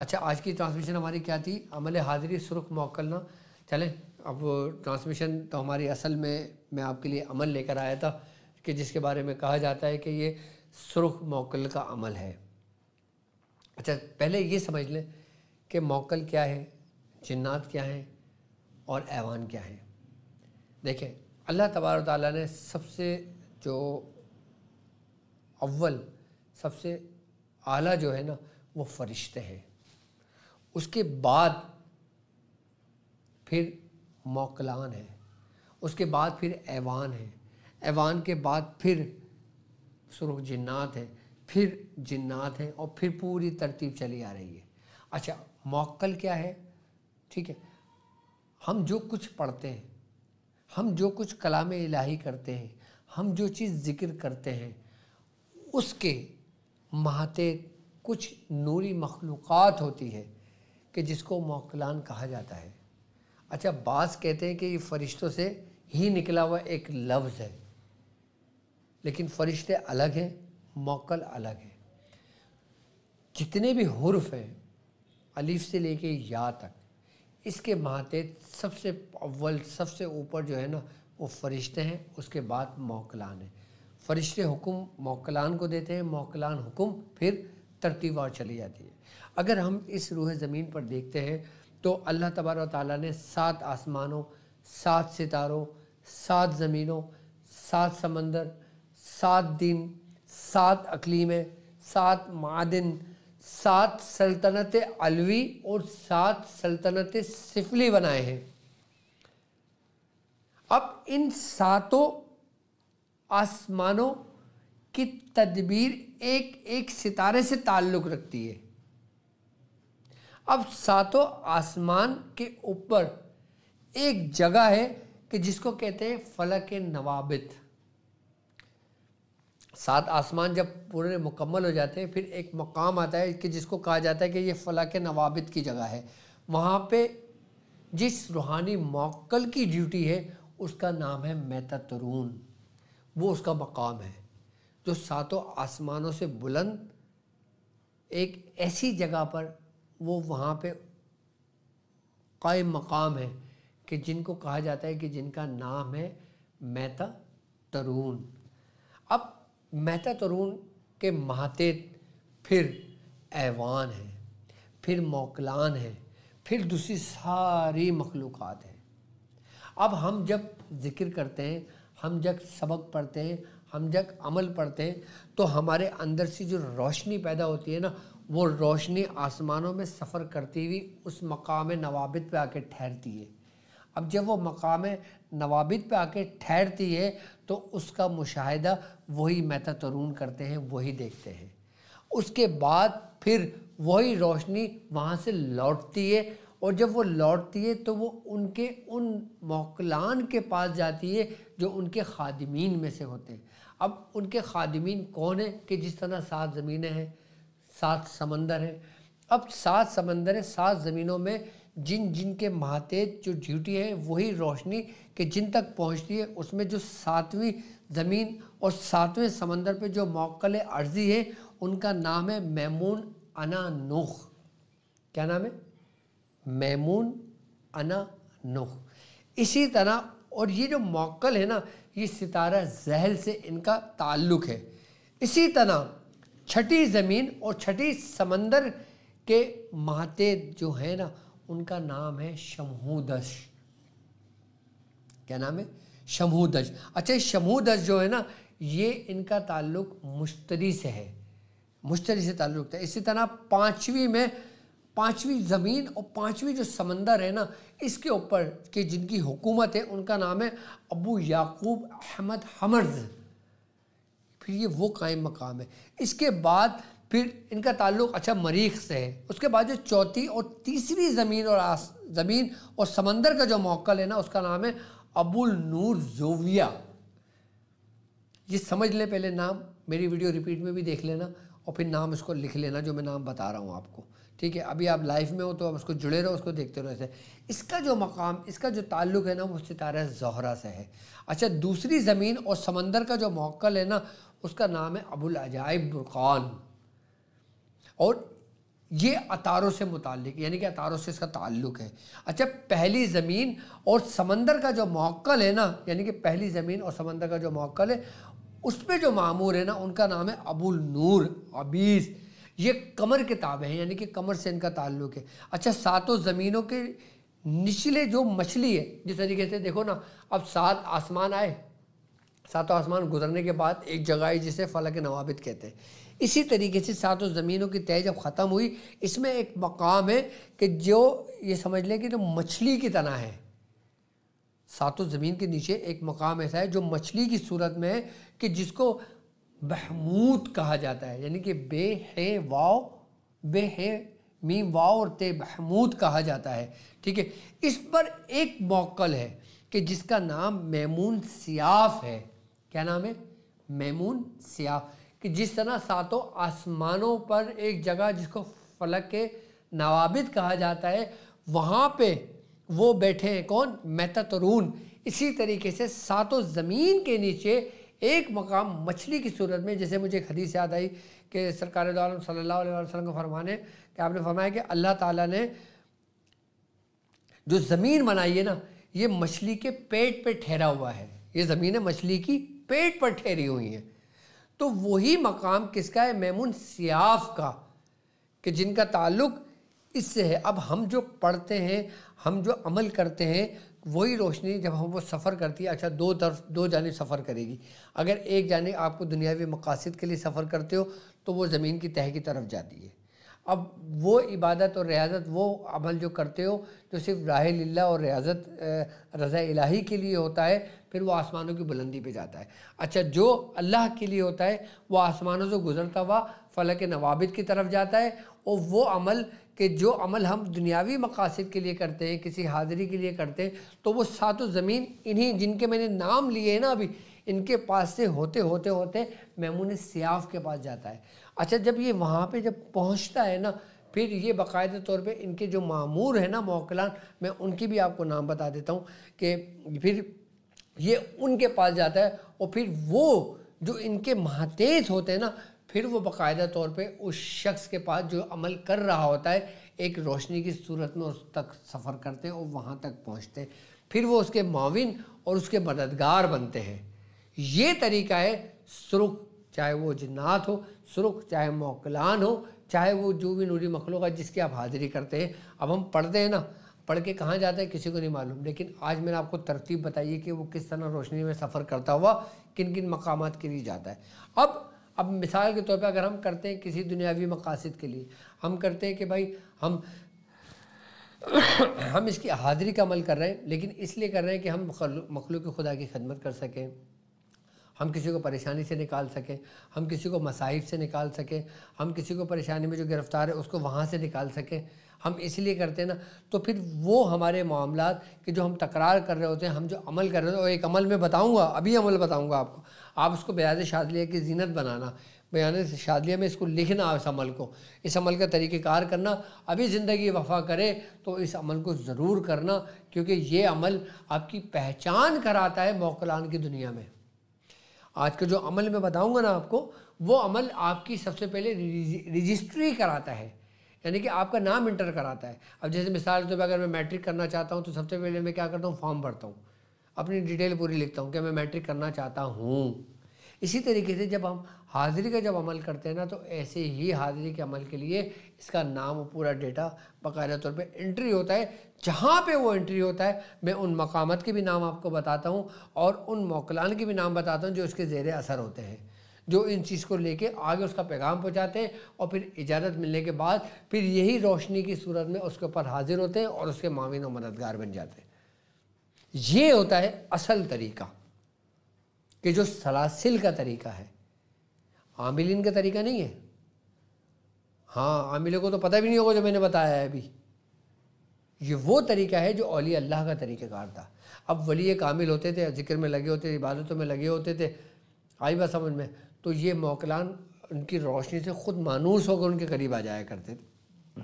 اچھا، آج کی ٹرانسمیشن ہماری کیا تھی؟ عمل حاضری سرخ موکل نا. چلیں اب ٹرانسمیشن تو ہماری اصل میں آپ کے لیے عمل لے کر آیا تھا کہ جس کے بارے میں کہا جاتا ہے کہ یہ سرخ موکل کا عمل ہے. اچھا پہلے یہ سمجھ لیں کہ موکل کیا ہے، جنات کیا ہیں اور ایوان کیا ہیں. دیکھیں اللہ تبارک و تعالیٰ نے سب سے جو اول سب سے اعلیٰ جو ہے نا وہ فرشتے ہیں، اس کے بعد پھر موکلان ہیں، اس کے بعد پھر ایوان ہیں، ایوان کے بعد پھر سرخ جنات ہیں، پھر جنات ہیں اور پھر پوری ترتیب چلی آ رہی ہے. اچھا موکل کیا ہے؟ ٹھیک ہے، ہم جو کچھ پڑھتے ہیں، ہم جو کچھ کلام الہی کرتے ہیں، ہم جو چیز ذکر کرتے ہیں، اس کے ماتحت کچھ نوری مخلوقات ہوتی ہے کہ جس کو موکلان کہا جاتا ہے. اچھا بعض کہتے ہیں کہ یہ فرشتوں سے ہی نکلا ہوا ایک لفظ ہے، لیکن فرشتے الگ ہیں، موکل الگ ہے. جتنے بھی حرف ہیں الف سے لے کے یا تک، اس کے ماتحت سب سے اول سب سے اوپر جو ہے نا وہ فرشتے ہیں، اس کے بعد موکلان ہیں. فرشتے حکم موکلان کو دیتے ہیں، موکلان حکم پھر ترتیب اور چلی جاتی ہے. اگر ہم اس روح زمین پر دیکھتے ہیں تو اللہ تبارک و تعالیٰ نے 7 آسمانوں، 7 ستاروں، 7 زمینوں، 7 سمندر، 7 دن، 7 اقلیمیں، 7 معادن، 7 سلطنت علوی اور 7 سلطنت سفلی بنائے ہیں. اب ان 7 آسمانوں کی تدبیر ایک ایک ستارے سے تعلق رکھتی ہے. اب 7 آسمان کے اوپر ایک جگہ ہے کہ جس کو کہتے ہیں فلک نوابت. 7 آسمان جب پورے مکمل ہو جاتے ہیں پھر ایک مقام آتا ہے کہ جس کو کہا جاتا ہے کہ یہ فلک نوابت کی جگہ ہے. وہاں پہ جس روحانی موکل کی ڈیوٹی ہے اس کا نام ہے میتاترون، وہ اس کا مقام ہے جو 7 آسمانوں سے بلند ایک ایسی جگہ پر وہ وہاں پہ قائم مقام ہے کہ جن کو کہا جاتا ہے کہ جن کا نام ہے میتاترون. اب میتاترون کے ماتحت پھر ایوان ہیں، پھر موکلان ہیں، پھر دوسری ساری مخلوقات ہیں. اب ہم جب ذکر کرتے ہیں، ہم جب سبق پڑھتے ہیں، ہم جب عمل پڑھتے ہیں تو ہمارے اندر سے جو روشنی پیدا ہوتی ہے نا وہ روشنی آسمانوں میں سفر کرتی ہوئی اس مقام نوابت پہ آ کے ٹھہرتی ہے. اب جب وہ مقام نوابت پہ آ کے ٹھہرتی ہے تو اس کا مشاہدہ وہی میتاترون کرتے ہیں، وہی دیکھتے ہیں. اس کے بعد پھر وہی روشنی وہاں سے لوٹتی ہے اور جب وہ لوٹتی ہے تو وہ ان موکلان کے پاس جاتی ہے جو ان کے خادمین میں سے ہوتے ہیں. اب ان کے خادمین کون ہیں کہ جس طرح 7 زمینیں ہیں، 7 سمندر ہیں. اب 7 سمندر ہیں، 7 زمینوں میں جن کے ماتحت جو ڈیوٹی ہے وہی روشنی کہ جن تک پہنچتی ہے، اس میں جو 7ویں زمین اور 7ویں سمندر پہ جو موکل عرضی ہے ان کا نام ہے میمون انا نوح. کیا نام ہے؟ میمون انا نوح. اسی طرح اور یہ جو موکل ہے نا یہ ستارہ زحل سے ان کا تعلق ہے. اسی طرح 6ٹھی زمین اور 6ٹھی سمندر کے ماتحت جو ہے نا ان کا نام ہے شمہودش. کیا نام ہے؟ شمہودش. اچھا شمہودش جو ہے نا یہ ان کا تعلق مشتری سے ہے، مشتری سے تعلق ہے. اسی طرح 5ویں زمین اور 5ویں جو سمندر ہے نا اس کے اوپر کہ جن کی حکومت ہے ان کا نام ہے ابو یعقوب احمد حمرز. پھر یہ وہ قائم مقام ہے. اس کے بعد پھر ان کا تعلق اچھا مریخ سے ہے. اس کے بعد جو 4تھی اور تیسری زمین اور سمندر کا جو موکل ہے نا اس کا نام ہے ابو النور زویہ. یہ سمجھ لیں پہلے نام، میری ویڈیو ریپیٹ میں بھی دیکھ لینا اور پھر نام اس کو لکھ لینا جو میں نام بتا رہا ہوں آپ کو. ٹھیک ہے، ابھی آپ لائف میں ہو تو آپ اس کو جڑے رہو، اس کو دیکھتے رہو. ایسے اس کا جو مقام، اس کا جو تعلق ہے نا وہ ستارہ زہرہ سے ہے. اچھا دوسری زمین اور سمندر کا جو موکل ہے نا اس کا نام ہے ابو العجائب برقان. اور یہ اطاروں سے متعلق، یعنی کہ اطاروں سے اس کا تعلق ہے۔ اچھا، پہلی زمین اور سمندر کا جو موکل ہے نا، یعنی کہ پہلی زمین اور سمندر کا جو موکل ہے اس پہ جو معمور ہے نا، ان کا نام ہے ابو النور عبیس۔ یہ قمر کے تابع ہیں، یعنی کہ قمر سے ان کا تعلق ہے۔ اچھا، ساتوں زمینوں کے نچلے جو مچھلی ہے، جس طریقے سے دیکھو نا، اب 7 آسمان آئے، 7 آسمان گزرنے کے بعد ایک جگہ آئی جسے فلک نوابت کہتے ہیں۔ اسی طریقے سے 7 زمینوں کی طے جب ختم ہوئی، اس میں ایک مقام ہے کہ جو یہ سمجھ لیں کہ جو مچھلی کی طرح ہے۔ 7 زمین کے نیچے ایک مقام ایسا ہے جو مچھلی کی صورت میں ہے کہ جس کو بہموت کہا جاتا ہے، یعنی کہ بے ہے واو، بے ہے میم واو اور تے، بہموت کہا جاتا ہے، ٹھیک ہے۔ اس پر ایک موکل ہے کہ جس کا نام میمون سیاف ہے۔ کیا نام ہے؟ میمون سیاف، کہ جس طرح 7 آسمانوں پر ایک جگہ جس کو فلک کے نوابت کہا جاتا ہے، وہاں پہ وہ بیٹھے ہیں کون؟ میتاترون۔ اسی طریقے سے 7 زمین کے نیچے ایک مقام مچھلی کی صورت میں، جیسے مجھے ایک حدیث یاد آئی کہ سرکار دو عالم صلی اللہ علیہ وسلم کو فرمانے کہ آپ نے فرمایا کہ اللہ تعالیٰ نے جو زمین بنائی ہے نا، یہ مچھلی کے پیٹ پہ ٹھہرا ہوا ہے۔ یہ زمینیں مچھلی کی پیٹ پر ٹھہری ہوئی ہیں۔ تو وہی مقام کس کا ہے؟ میمون سیاف کا، کہ جن کا تعلق اس سے ہے۔ اب ہم جو پڑھتے ہیں، ہم جو عمل کرتے ہیں، وہی روشنی جب ہم وہ سفر کرتی ہے، اچھا دو جانب سفر کرے گی۔ اگر ایک جانب آپ کو دنیاوی مقاصد کے لیے سفر کرتے ہو تو وہ زمین کی تہہ کی طرف جاتی ہے۔ اب وہ عبادت اور ریاضت، وہ عمل جو کرتے ہو جو صرف راہ للہ اور ریاضت رضا الہی کے لیے ہوتا ہے، پھر وہ آسمانوں کی بلندی پہ جاتا ہے۔ اچھا، جو اللہ کے لیے ہوتا ہے وہ آسمانوں سے گزرتا ہوا فلک نوابت کی طرف جاتا ہے۔ اور وہ عمل کہ جو عمل ہم دنیاوی مقاصد کے لیے کرتے ہیں، کسی حاضری کے لیے کرتے ہیں، تو وہ 7 زمین انہی جن کے میں نے نام لیے ہیں نا ابھی، ان کے پاس سے ہوتے ہوتے ہوتے میمون سیاف کے پاس جاتا ہے۔ اچھا، جب یہ وہاں پہ جب پہنچتا ہے نا، پھر یہ باقاعدہ طور پہ ان کے جو معمور ہیں نا موکلان، میں ان کی بھی آپ کو نام بتا دیتا ہوں کہ پھر یہ ان کے پاس جاتا ہے، اور پھر وہ جو ان کے ماتحت ہوتے ہیں نا، پھر وہ باقاعدہ طور پہ اس شخص کے پاس جو عمل کر رہا ہوتا ہے ایک روشنی کی صورت میں اس تک سفر کرتے ہیں اور وہاں تک پہنچتے ہیں۔ پھر وہ اس کے معاون اور اس کے مددگار بنتے ہیں۔ یہ طریقہ ہے سرخ، چاہے وہ جنات ہو، سرخ چاہے موکلان ہو، چاہے وہ جو بھی نوری مخلوق ہے جس کی آپ حاضری کرتے ہیں۔ اب ہم پڑھتے ہیں نا، پڑھ کے کہاں جاتا ہے کسی کو نہیں معلوم، لیکن آج میں نے آپ کو ترتیب بتائی کہ وہ کس طرح روشنی میں سفر کرتا ہوا کن کن مقامات کے لیے جاتا ہے۔ اب مثال کے طور پہ اگر ہم کرتے ہیں کسی دنیاوی مقاصد کے لیے، ہم کرتے ہیں کہ بھائی ہم اس کی حاضری کا عمل کر رہے ہیں، لیکن اس لیے کر رہے ہیں کہ ہم مخلوق خدا کی خدمت کر سکیں، ہم کسی کو پریشانی سے نکال سکیں، ہم کسی کو مصائب سے نکال سکیں، ہم کسی کو پریشانی میں جو گرفتار ہے اس کو وہاں سے نکال سکیں، ہم اس لیے کرتے ہیں نا، تو پھر وہ ہمارے معاملات کہ جو ہم تکرار کر رہے ہوتے ہیں، ہم جو عمل کر رہے ہوتے ہیں، اور ایک عمل میں بتاؤں گا، ابھی عمل بتاؤں گا آپ کو، آپ اس کو بیاض شاذلیہ کی زینت بنانا، بیان شاذلیہ میں اس کو لکھنا، اس عمل کو، اس عمل کا طریقہ کار کرنا، ابھی زندگی وفا کرے تو اس عمل کو ضرور کرنا، کیونکہ یہ عمل آپ کی پہچان کراتا ہے موکلان کی دنیا میں۔ آج کا جو عمل میں بتاؤں گا نا آپ کو، وہ عمل آپ کی سب سے پہلے رجسٹری کراتا ہے، یعنی کہ آپ کا نام انٹر کراتا ہے۔ اب جیسے مثال کے طور پہ اگر میں میٹرک کرنا چاہتا ہوں تو سب سے پہلے میں کیا کرتا ہوں؟ فارم بھرتا ہوں، اپنی ڈیٹیل پوری لکھتا ہوں کہ میں میٹرک کرنا چاہتا ہوں۔ اسی طریقے سے جب ہم حاضری کا جب عمل کرتے ہیں نا، تو ایسے ہی حاضری کے عمل کے لیے اس کا نام و پورا ڈیٹا باقاعدہ طور پہ انٹری ہوتا ہے۔ جہاں پہ وہ انٹری ہوتا ہے میں ان مقامات کے بھی نام آپ کو بتاتا ہوں اور ان موکلان کے بھی نام بتاتا ہوں جو اس کے زیر اثر ہوتے ہیں، جو ان چیز کو لے کے آگے اس کا پیغام پہنچاتے ہیں، اور پھر اجازت ملنے کے بعد پھر یہی روشنی کی صورت میں اس کے اوپر حاضر ہوتے ہیں اور اس کے معاون و مددگار بن جاتے ہیں۔ یہ ہوتا ہے اصل طریقہ، کہ جو سلاسل کا طریقہ ہے، عاملین کا طریقہ نہیں ہے۔ ہاں، عاملوں کو تو پتہ بھی نہیں ہوگا جو میں نے بتایا ہے ابھی۔ یہ وہ طریقہ ہے جو اولیاء اللہ کا طریقہ کار تھا۔ اب ولی کامل ہوتے تھے، ذکر میں لگے ہوتے تھے، عبادتوں میں لگے ہوتے تھے، آئی بات سمجھ میں، تو یہ موکلان ان کی روشنی سے خود مانوس ہو کر ان کے قریب آ جایا کرتے تھے۔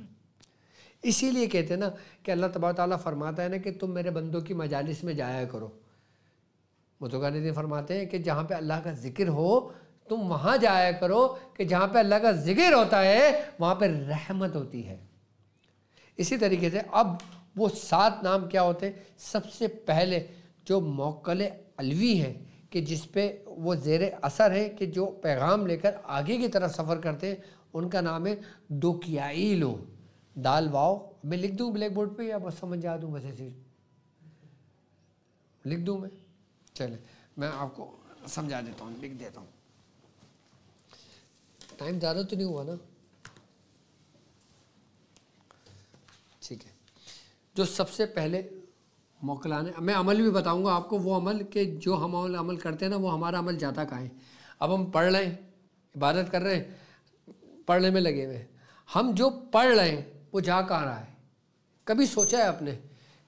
اسی لیے کہتے ہیں نا کہ اللہ تبارک تعالیٰ فرماتا ہے نا کہ تم میرے بندوں کی مجالس میں جایا کرو۔ متقابل فرماتے ہیں کہ جہاں پہ اللہ کا ذکر ہو تم وہاں جایا کرو کہ جہاں پہ اللہ کا ذکر ہوتا ہے وہاں پہ رحمت ہوتی ہے۔ اسی طریقے سے اب وہ 7 نام کیا ہوتے ہیں؟ سب سے پہلے جو موکل علوی ہیں کہ جس پہ وہ زیر اثر ہے کہ جو پیغام لے کر آگے کی طرف سفر کرتے ہیں، ان کا نام ہے دوکیائیلو، دال واؤ۔ میں لکھ دوں بلیک بورڈ پہ یا بس سمجھ جا دوں؟ بس ایسے لکھ دوں میں؟ چلے میں آپ کو سمجھا دیتا ہوں، لکھ دیتا ہوں۔ ٹائم زیادہ تو نہیں ہوا نا؟ ٹھیک ہے۔ جو سب سے پہلے موکلانے، میں عمل بھی بتاؤں گا آپ کو، وہ عمل کہ جو ہم عمل کرتے ہیں نا، وہ ہمارا عمل جاتا کہاں ہے؟ اب ہم پڑھ رہے ہیں، عبادت کر رہے ہیں، پڑھنے میں لگے ہوئے ہیں، ہم جو پڑھ رہے ہیں وہ جا کہاں رہا ہے؟ کبھی سوچا ہے آپ نے؟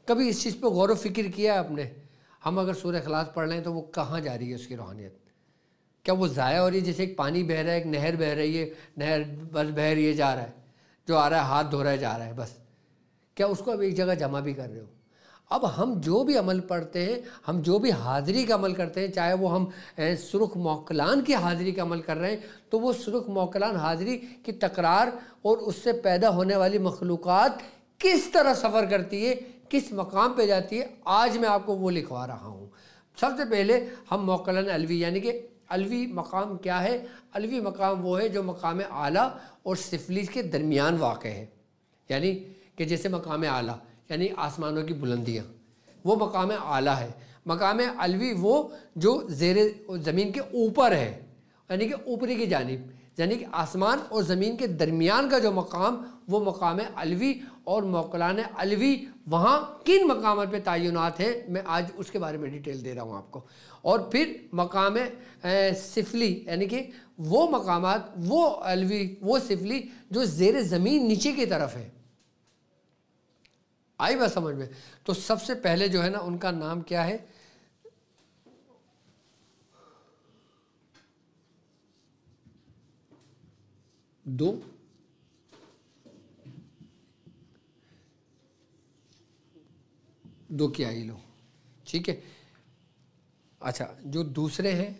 کبھی اس چیز پہ غور و فکر کیا ہے آپ نے؟ ہم اگر سورہ اخلاص پڑھ رہے ہیں تو وہ کہاں جا رہی ہے اس کی روحانیت؟ کیا وہ ضائع ہو رہی ہے؟ جیسے ایک پانی بہہ رہا ہے، ایک نہر بہہ رہی ہے، نہر بس بہہ رہی ہے، جا رہا ہے، جو آ رہا ہے ہاتھ دھو رہا ہے جا رہا ہے، بس کیا اس کو اب ایک جگہ جمع بھی کر رہے ہو؟ اب ہم جو بھی عمل پڑھتے ہیں، ہم جو بھی حاضری کا عمل کرتے ہیں، چاہے وہ ہم سرخ موکلان کی حاضری کا عمل کر رہے ہیں، تو وہ سرخ موکلان حاضری کی تکرار اور اس سے پیدا ہونے والی مخلوقات کس طرح سفر کرتی ہے، کس مقام پہ جاتی ہے، آج میں آپ کو وہ لکھوا رہا ہوں۔ سب سے پہلے ہم موکلان علوی، یعنی کہ علوی مقام کیا ہے؟ علوی مقام وہ ہے جو مقام اعلیٰ اور سفلی کے درمیان واقع ہے، یعنی کہ جیسے مقام اعلیٰ یعنی آسمانوں کی بلندیاں، وہ مقام اعلیٰ ہے۔ مقام علوی وہ جو زیر زمین کے اوپر ہے، یعنی کہ اوپری کی جانب، یعنی کہ آسمان اور زمین کے درمیان کا جو مقام، وہ مقام علوی۔ اور موکلان علوی وہاں کن مقامات پہ تعینات ہیں، میں آج اس کے بارے میں ڈیٹیل دے رہا ہوں آپ کو۔ اور پھر مقام سفلی، یعنی کہ وہ مقامات، وہ علوی، وہ سفلی جو زیر زمین نیچے کی طرف ہے۔ آئی بات سمجھ میں؟ تو سب سے پہلے جو ہے نا ان کا نام کیا ہے؟ دوکیائیلو، ٹھیک ہے۔ اچھا جو دوسرے ہیں،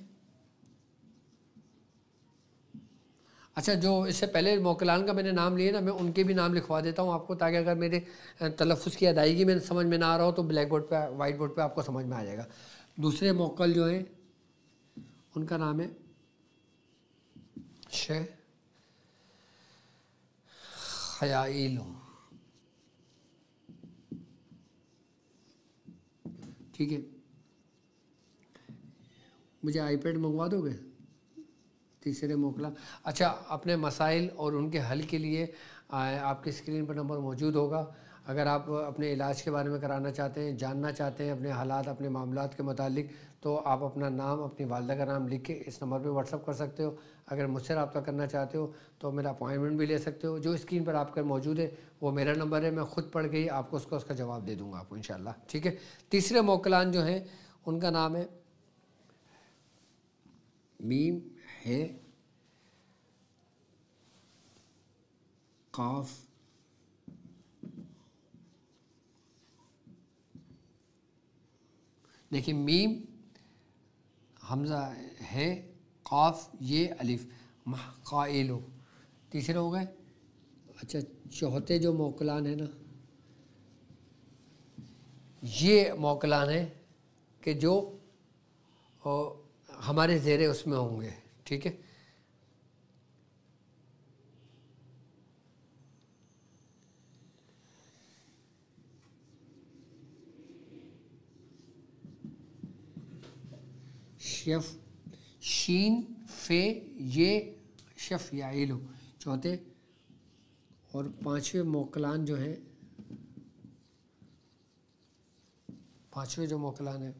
اچھا جو اس سے پہلے موکلان کا میں نے نام لیے نا، میں ان کے بھی نام لکھوا دیتا ہوں آپ کو، تاکہ اگر میرے تلفظ کی ادائیگی میں سمجھ میں نہ آ رہا ہو تو بلیک بورڈ پہ، وائٹ بورڈ پہ آپ کو سمجھ میں آ جائے گا۔ دوسرے موکل جو ہیں ان کا نام ہے خیائیلو، ٹھیک ہے۔ مجھے آئی پیڈ منگوا دو گے؟ تیسرے موکلا، اچھا اپنے مسائل اور ان کے حل کے لیے آپ کی اسکرین پر نمبر موجود ہوگا۔ اگر آپ اپنے علاج کے بارے میں کرانا چاہتے ہیں، جاننا چاہتے ہیں اپنے حالات، اپنے معاملات کے متعلق، تو آپ اپنا نام، اپنی والدہ کا نام لکھ کے اس نمبر پہ واٹس اپ کر سکتے ہو۔ اگر مجھ سے رابطہ کرنا چاہتے ہو تو میرا اپوائنٹمنٹ بھی لے سکتے ہو۔ جو اسکرین پر آپ کا موجود ہے وہ میرا نمبر ہے، میں خود پڑھ کے ہی آپ کو اس کا جواب دے دوں گا آپ کو انشاءاللہ، ٹھیک ہے۔ تیسرے موکلان جو ہیں ان کا نام ہے میم ہے قاف دیکھیں، میم، حمزہ ہے، قاف، یہ الف، قائلو، تیسرے ہو گئے۔ اچھا چوتھے جو موکلان ہیں نا، یہ موکلان ہیں کہ جو ہمارے زیر اس میں ہوں گے، ٹھیک ہے۔ شف، شین، فے، یہ، شف یا علو، چوتھے۔ اور پانچویں موکلان جو ہیں، پانچویں جو موکلان ہیں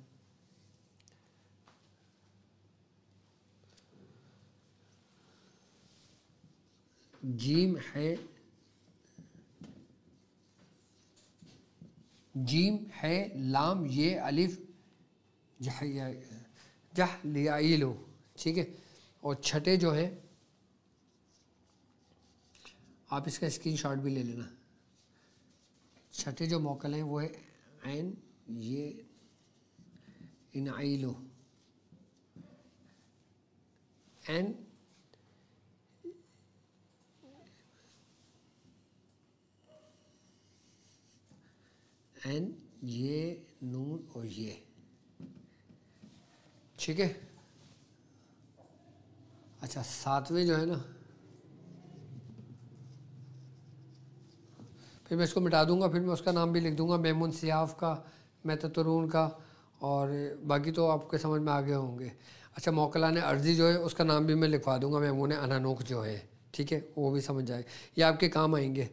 جیم ہے، جیم ہے، لام، یہ، الف، جہلیائلو، ٹھیک ہے۔ اور چھٹے جو ہیں، آپ اس کا اسکرین شاٹ بھی لے لینا، چھٹے جو موکل ہیں وہ ہے عین، یہ، انعیلو، این این یہ نون اور یہ، ٹھیک ہے. اچھا ساتویں جو ہے نا، پھر میں اس کو مٹا دوں گا، پھر میں اس کا نام بھی لکھ دوں گا، میمون سیاف کا، میتترون کا، اور باقی تو آپ کے سمجھ میں آگے ہوں گے. اچھا موکلان ارضی جو ہے اس کا نام بھی میں لکھوا دوں گا، میمون انانوخ جو ہے، ٹھیک ہے، وہ بھی سمجھ جائے، یہ آپ کے کام آئیں گے.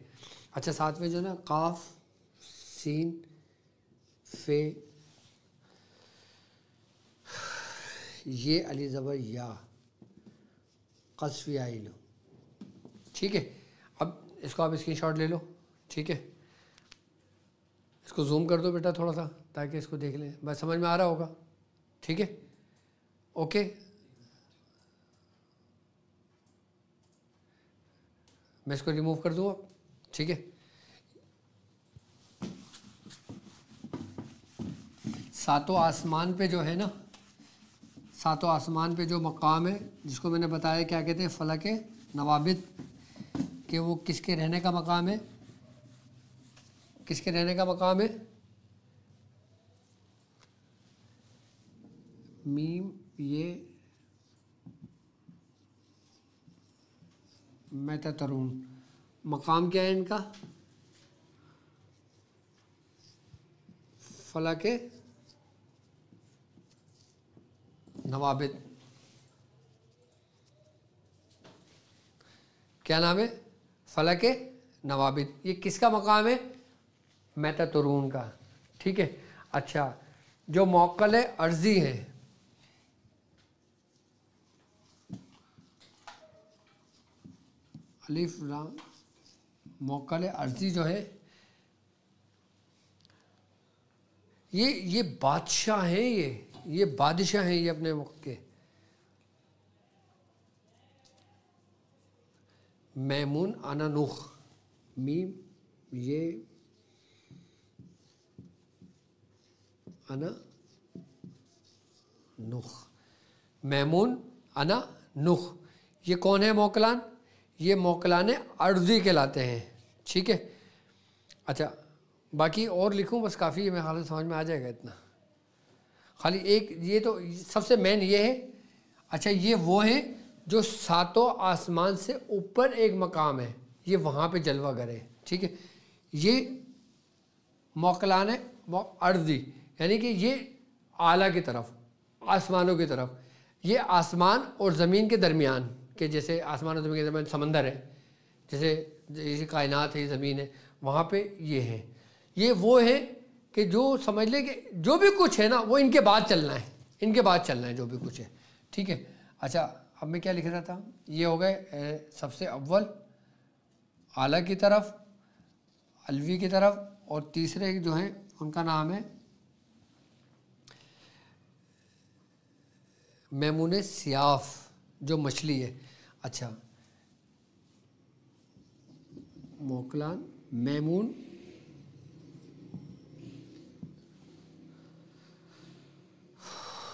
اچھا ساتویں جو ہے نا، قاف سین فے، یہ علی زبر یا، قصفی آئی لو، ٹھیک ہے. اب اس کو آپ اسکرین شاٹ لے لو، ٹھیک ہے. اس کو زوم کر دو بیٹا تھوڑا سا تاکہ اس کو دیکھ لیں، بس سمجھ میں آ رہا ہوگا، ٹھیک ہے. اوکے میں اس کو ریموو کر دوں اب، ٹھیک ہے. ساتوں آسمان پہ جو ہے نا، ساتوں آسمان پہ جو مقام ہے جس کو میں نے بتایا کیا کہتے ہیں، فلک نوابت، کہ وہ کس کے رہنے کا مقام ہے، کس کے رہنے کا مقام ہے؟ میم یہ میتترون، مقام کیا ہے ان کا؟ فلک نوابت. کیا نام ہے؟ فلک نوابت. یہ کس کا مقام ہے؟ میتترون کا، ٹھیک ہے. اچھا جو موکل ارضی ہیں، الف لام، موکل ارضی جو ہے یہ بادشاہ ہیں، یہ بادشاہ ہیں، یہ اپنے وقت کے. میمون انانوخ، میم یہ انانوخ، میمون انانوخ. یہ کون ہے موکلان؟ یہ موکلان ارضی کہلاتے ہیں، ٹھیک ہے. اچھا باقی اور لکھوں بس کافی ہے، میرے خیال سے سمجھ میں آ جائے گا اتنا. خالی ایک یہ تو سب سے مین یہ ہے. اچھا یہ وہ ہیں جو ساتوں آسمان سے اوپر ایک مقام ہے، یہ وہاں پہ جلوہ گر ہے، ٹھیک ہے. یہ موکلان ارضی یعنی کہ یہ اعلیٰ کی طرف، آسمانوں کی طرف. یہ آسمان اور زمین کے درمیان، کہ جیسے آسمان اور زمین کے درمیان سمندر ہے، جیسے کائنات ہے، یہ زمین ہے، وہاں پہ یہ ہے. یہ وہ ہے کہ جو سمجھ لے کہ جو بھی کچھ ہے نا وہ ان کے بعد چلنا ہے، ان کے بعد چلنا ہے جو بھی کچھ ہے، ٹھیک ہے. اچھا اب میں کیا لکھ رہا تھا، یہ ہو گئے سب سے اول اعلیٰ کی طرف، علوی کی طرف، اور تیسرے جو ہیں ان کا نام ہے میمون سیاف، جو مچھلی ہے. اچھا موکلان میمون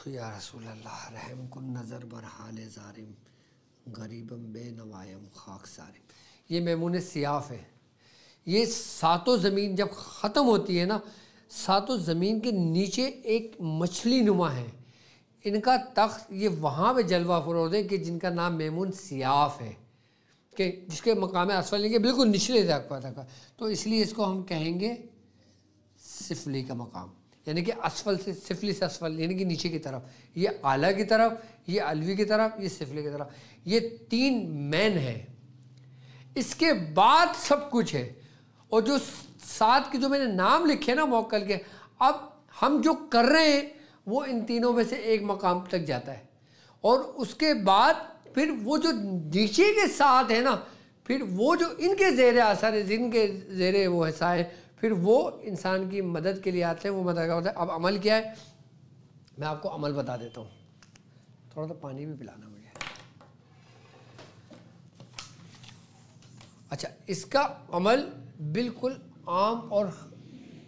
یا رسول اللہ رحم کن نظر بر حال ظالم غریبم بے نوائم خاک سارم. یہ میمون سیاف ہے. یہ ساتوں زمین جب ختم ہوتی ہے نا، ساتوں زمین کے نیچے ایک مچھلی نما ہے، ان کا تخت یہ وہاں پہ جلوہ فروز ہے کہ جن کا نام میمون سیاف ہے، کہ جس کے مقام اسفل نہیں، کہ بالکل نچلے تک. تو اس لیے اس کو ہم کہیں گے سفلی کا مقام، یعنی کہ اسفل سے، سفلی سے اسفل یعنی کہ نیچے کی طرف. یہ اعلیٰ کی طرف، یہ علوی کی طرف، یہ سفلی کی طرف. یہ تین مین ہے، اس کے بعد سب کچھ ہے. اور جو سات کے جو میں نے نام لکھے نا موکل کے، اب ہم جو کر رہے ہیں وہ ان تینوں میں سے ایک مقام تک جاتا ہے. اور اس کے بعد پھر وہ جو نیچے کے ساتھ ہے نا، پھر وہ جو ان کے زیر اثر ہے، جن کے زیر وہ حصہ ہے، پھر وہ انسان کی مدد کے لیے آتے ہیں. وہ مدد کا ہوتا ہے. اب عمل کیا ہے، میں آپ کو عمل بتا دیتا ہوں. تھوڑا سا پانی بھی پلانا مجھے. اچھا اس کا عمل بالکل عام اور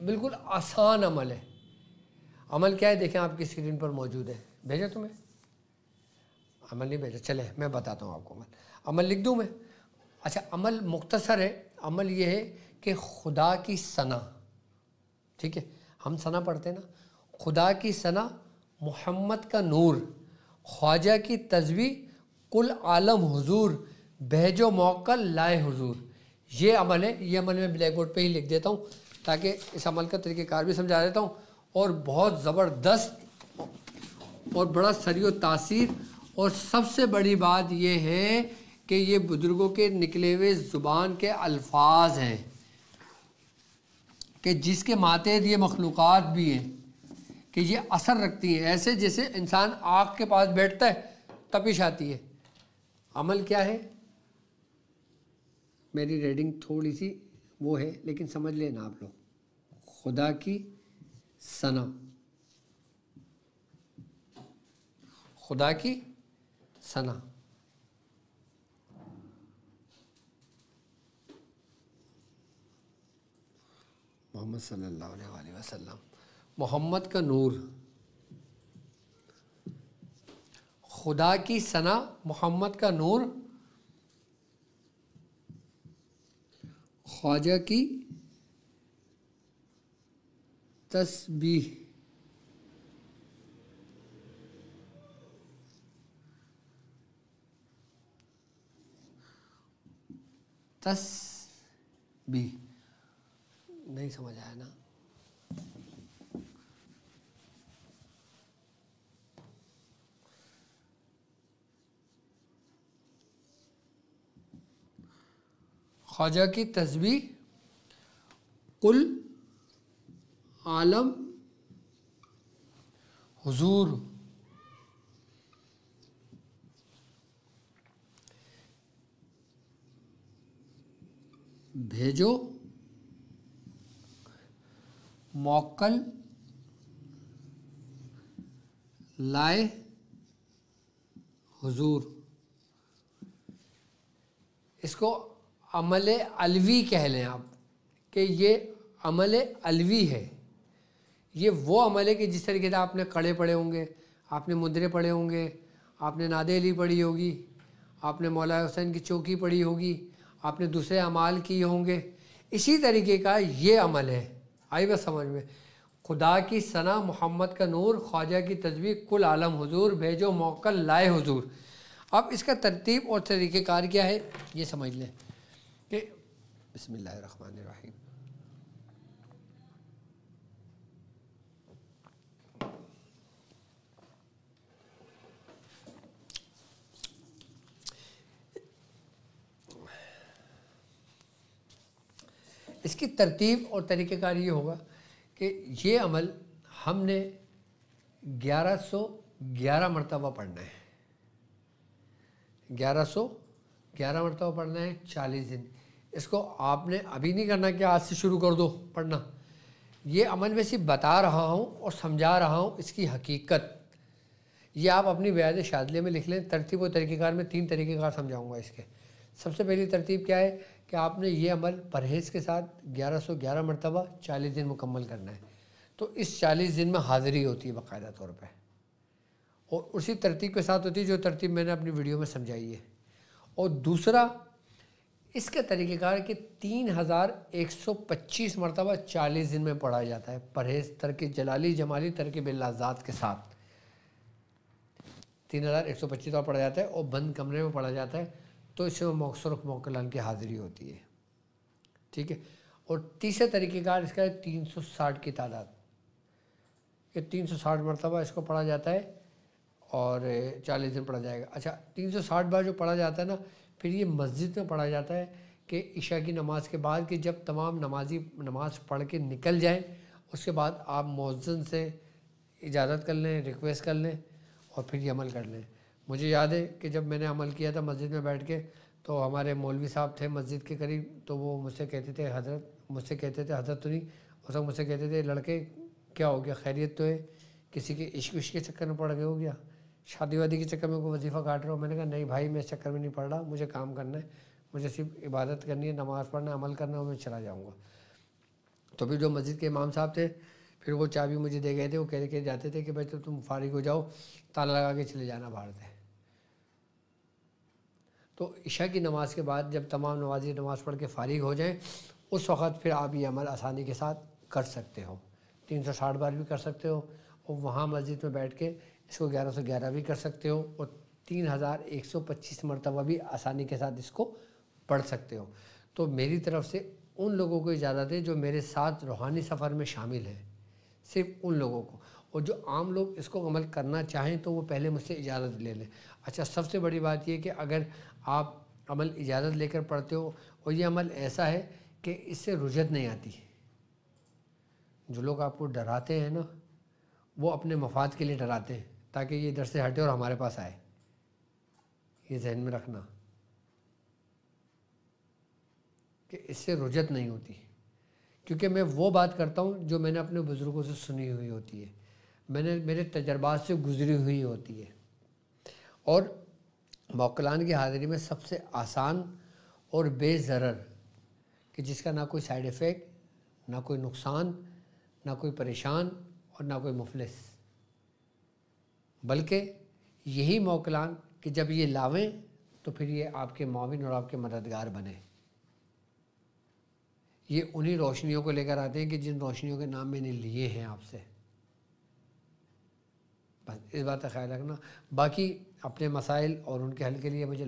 بالکل آسان عمل ہے. عمل کیا ہے دیکھیں آپ کی اسکرین پر موجود ہے، بھیجا تمہیں. عمل نہیں بھیجا، چلے میں بتاتا ہوں آپ کو عمل لکھ دوں میں. اچھا عمل مختصر ہے. عمل یہ ہے کہ خدا کی ثنا، ٹھیک ہے ہم ثنا پڑھتے ہیں نا، خدا کی ثنا، محمد کا نور، خواجہ کی تسبیح، کل عالم حضور، بھیج و موکل لائے حضور. یہ عمل ہے. یہ عمل میں بلیک بورڈ پہ ہی لکھ دیتا ہوں تاکہ اس عمل کا طریقہ کار بھی سمجھا دیتا ہوں. اور بہت زبردست اور بڑا سری و تاثیر، اور سب سے بڑی بات یہ ہے کہ یہ بزرگوں کے نکلے ہوئے زبان کے الفاظ ہیں کہ جس کے ماتحت یہ مخلوقات بھی ہیں کہ یہ اثر رکھتی ہیں. ایسے جیسے انسان آگ کے پاس بیٹھتا ہے تپش آتی ہے. عمل کیا ہے؟ میری ریڈنگ تھوڑی سی وہ ہے لیکن سمجھ لینا آپ لوگ. خدا کی ثنا، خدا کی ثنا، محمد صلی اللہ علیہ وآلہ وسلم، محمد کا نور، خدا کی ثنا، محمد کا نور، خواجہ کی تسبیح، تسبیح. نہیں سمجھ آیا نا؟ خواجہ کی تسبیح، کل عالم حضور، بھیجو موکل لائے حضور. اس کو عمل علوی کہہ لیں آپ کہ یہ عمل علوی ہے. یہ وہ عمل ہے کہ جس طریقے سے آپ نے کڑے پڑھے ہوں گے، آپ نے مدرے پڑھے ہوں گے، آپ نے ناد علی پڑھی ہوگی، آپ نے مولا حسین کی چوکی پڑھی ہوگی، آپ نے دوسرے اعمال کیے ہوں گے. اسی طریقے کا یہ عمل ہے. آئی بس سمجھ میں؟ خدا کی ثنا، محمد کا نور، خواجہ کی تسبیح، کل عالم حضور، بھیجو موکل لائے حضور. اب اس کا ترتیب اور طریقہ کار کیا ہے یہ سمجھ لیں کہ بسم اللہ الرحمن الرحیم. اس کی ترتیب اور طریقہ کار یہ ہوگا کہ یہ عمل ہم نے 1111 مرتبہ پڑھنا ہے. 1111 مرتبہ پڑھنا ہے 40 دن. اس کو آپ نے ابھی نہیں کرنا کہ آج سے شروع کر دو پڑھنا. یہ عمل میں صرف بتا رہا ہوں اور سمجھا رہا ہوں اس کی حقیقت. یہ آپ اپنی بیعت شاذلیہ میں لکھ لیں. ترتیب و طریقہ کار میں 3 طریقہ کار سمجھاؤں گا اس کے. سب سے پہلی ترتیب کیا ہے کہ آپ نے یہ عمل پرہیز کے ساتھ 1111 مرتبہ 40 دن مکمل کرنا ہے. تو اس 40 دن میں حاضری ہوتی ہے باقاعدہ طور پہ، اور اسی ترتیب کے ساتھ ہوتی ہے جو ترتیب میں نے اپنی ویڈیو میں سمجھائی ہے. اور دوسرا اس کا طریقہ کار کہ 3125 مرتبہ 40 دن میں پڑھا جاتا ہے پرہیز، ترک جلالی جمالی، ترک باللذات کے ساتھ. 3125 دفعہ پڑھا جاتا ہے اور بند کمرے میں پڑھا جاتا ہے. تو اس میں مؤثر موکلان کی حاضری ہوتی ہے. ٹھیک ہے. اور تیسرا طریقہ کار اس کا ہے 360 کی تعداد. یہ 360 مرتبہ اس کو پڑھا جاتا ہے اور 40 دن پڑھا جائے گا. اچھا 360 بار جو پڑھا جاتا ہے نا، پھر یہ مسجد میں پڑھا جاتا ہے کہ عشاء کی نماز کے بعد، کہ جب تمام نمازی نماز پڑھ کے نکل جائیں اس کے بعد آپ مؤذن سے اجازت کر لیں، ریکویسٹ کر لیں اور پھر یہ عمل کر لیں. مجھے یاد ہے کہ جب میں نے عمل کیا تھا مسجد میں بیٹھ کے، تو ہمارے مولوی صاحب تھے مسجد کے قریب، تو وہ مجھ سے کہتے تھے حضرت تو نہیں، اس وقت مجھ سے کہتے تھے لڑکے کیا ہو گیا، خیریت تو ہے؟ کسی کے عشق وشق کے چکر میں پڑ گئے ہو گیا، شادی وادی کے چکر میں کوئی وظیفہ کاٹ رہے ہو؟ میں نے کہا نہیں بھائی میں اس چکر میں نہیں پڑھ رہا، مجھے کام کرنا ہے، مجھے صرف عبادت کرنی ہے، نماز پڑھنا ہے، عمل کرنا ہے، میں چلا جاؤں گا. تو پھر جو مسجد کے امام صاحب تھے پھر وہ چابی مجھے دے گئے تھے. وہ کہہ کے جاتے تھے کہ بھائی تم فارغ ہو جاؤ، تالا لگا کے چلے جانا باہر سے. تو عشاء کی نماز کے بعد جب تمام نمازی نماز پڑھ کے فارغ ہو جائیں اس وقت پھر آپ یہ عمل آسانی کے ساتھ کر سکتے ہو. 360 بار بھی کر سکتے ہو اور وہاں مسجد میں بیٹھ کے اس کو 1111 بھی کر سکتے ہو اور 3125 مرتبہ بھی آسانی کے ساتھ اس کو پڑھ سکتے ہو. تو میری طرف سے ان لوگوں کو اجازت ہے جو میرے ساتھ روحانی سفر میں شامل ہیں، صرف ان لوگوں کو، اور جو عام لوگ اس کو عمل کرنا چاہیں تو وہ پہلے مجھ سے اجازت لے لیں. اچھا، سب سے بڑی بات یہ کہ اگر آپ عمل اجازت لے کر پڑھتے ہو اور یہ عمل ایسا ہے کہ اس سے رجت نہیں آتی، جو لوگ آپ کو ڈراتے ہیں نا وہ اپنے مفاد کے لیے ڈراتے ہیں تاکہ یہ ادھر سے ہٹے اور ہمارے پاس آئے، یہ ذہن میں رکھنا کہ اس سے رجت نہیں ہوتی. کیونکہ میں وہ بات کرتا ہوں جو میں نے اپنے بزرگوں سے سنی ہوئی ہوتی ہے، میرے تجربات سے گزری ہوئی ہوتی ہے. اور موکلان کی حاضری میں سب سے آسان اور بے ضرر کہ جس کا نہ کوئی سائیڈ ایفیکٹ، نہ کوئی نقصان، نہ کوئی پریشان اور نہ کوئی مفلس، بلکہ یہی موکلان کہ جب یہ لاویں تو پھر یہ آپ کے معاون اور آپ کے مددگار بنے. یہ انہی روشنیوں کو لے کر آتے ہیں کہ جن روشنیوں کے نام میں نے لیے ہیں آپ سے. بس اس بات کا خیال رکھنا. باقی اپنے مسائل اور ان کے حل کے لیے مجھے